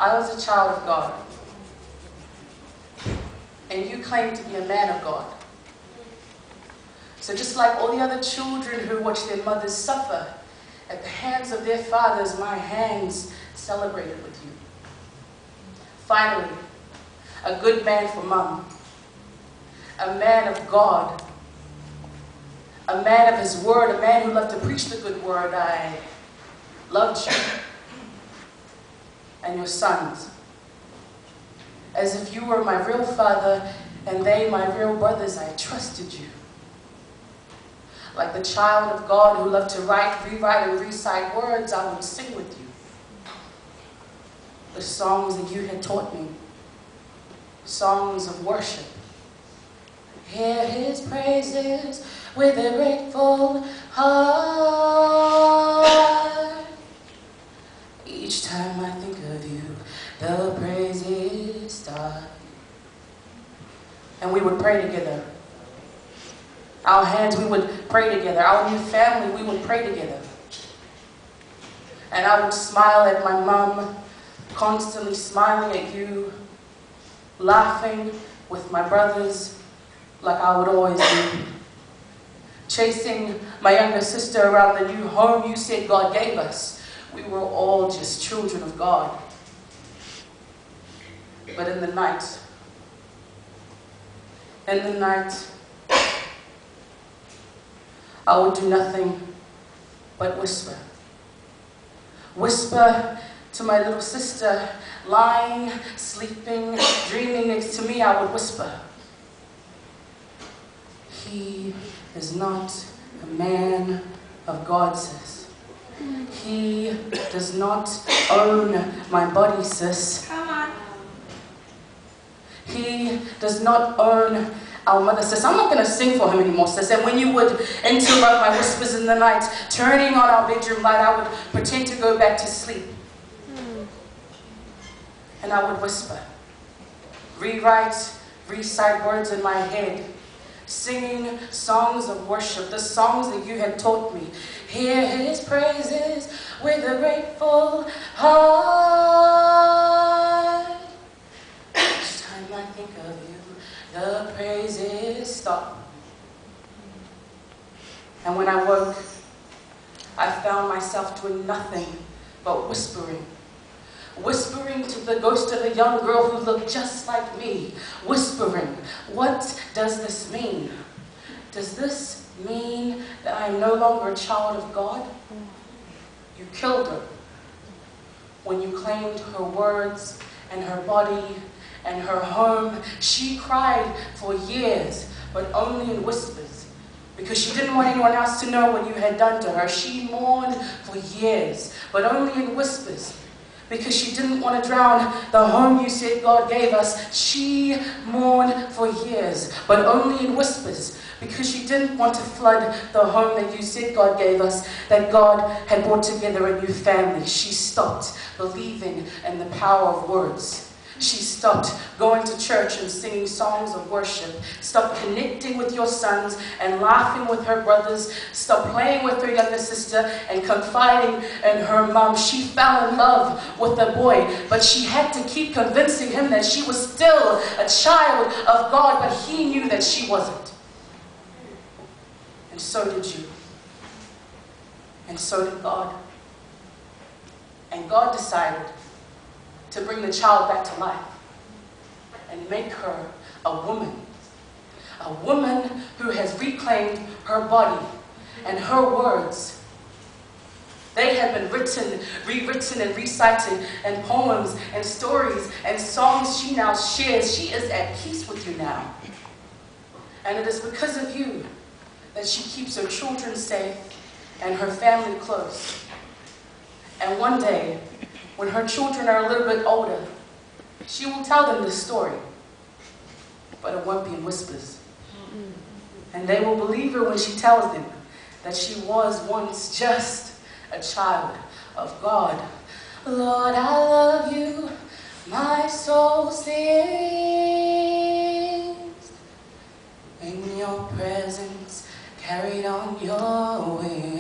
I was a child of God, and you claim to be a man of God. So just like all the other children who watch their mothers suffer at the hands of their fathers, my hands celebrated with you. Finally, a good man for Mum, a man of God, a man of his word, a man who loved to preach the good word. I loved you and your sons as if you were my real father and they my real brothers. I trusted you. Like the child of God who loved to write, rewrite, and recite words, I would sing with you the songs that you had taught me, songs of worship. Hear his praises with a grateful heart. Each time I think of you, the praises start. And we would pray together. Our hands, we would pray together. Our new family, we would pray together. And I would smile at my mom, constantly smiling at you, laughing with my brothers like I would always do. Chasing my younger sister around the new home you said God gave us. We were all just children of God. But in the night, I would do nothing but whisper. Whisper to my little sister, lying, sleeping, dreaming next to me. I would whisper, he is not a man of God, sis. He does not own my body, sis. Come on. He does not own our mother, sis. I'm not going to sing for him anymore, sis. And when you would interrupt my whispers in the night, turning on our bedroom light, I would pretend to go back to sleep. And I would whisper, rewrite, recite words in my head, singing songs of worship, the songs that you had taught me. Hear his praises with a grateful heart. Each time I think of you, the praises stop. And when I woke, I found myself doing nothing but whispering. Whispering to the ghost of a young girl who looked just like me. Whispering, what does this mean? Does this mean that I am no longer a child of God? You killed her when you claimed her words and her body and her home. She cried for years, but only in whispers, because she didn't want anyone else to know what you had done to her. She mourned for years, but only in whispers, because she didn't want to drown the home you said God gave us. She mourned for years, but only in whispers, because she didn't want to flood the home that you said God gave us, that God had brought together a new family. She stopped believing in the power of words. She stopped going to church and singing songs of worship, stopped connecting with your sons and laughing with her brothers, stopped playing with her younger sister and confiding in her mom. She fell in love with the boy, but she had to keep convincing him that she was still a child of God, but he knew that she wasn't. And so did you. And so did God. And God decided to bring the child back to life and make her a woman who has reclaimed her body and her words. They have been written, rewritten, and recited in poems and stories and songs she now shares. She is at peace with you now. And it is because of you that she keeps her children safe and her family close. And one day, when her children are a little bit older, she will tell them this story, but it won't be in whispers. And they will believe her when she tells them that she was once just a child of God. Lord, I love you, my soul sings, in your presence carried on your wings.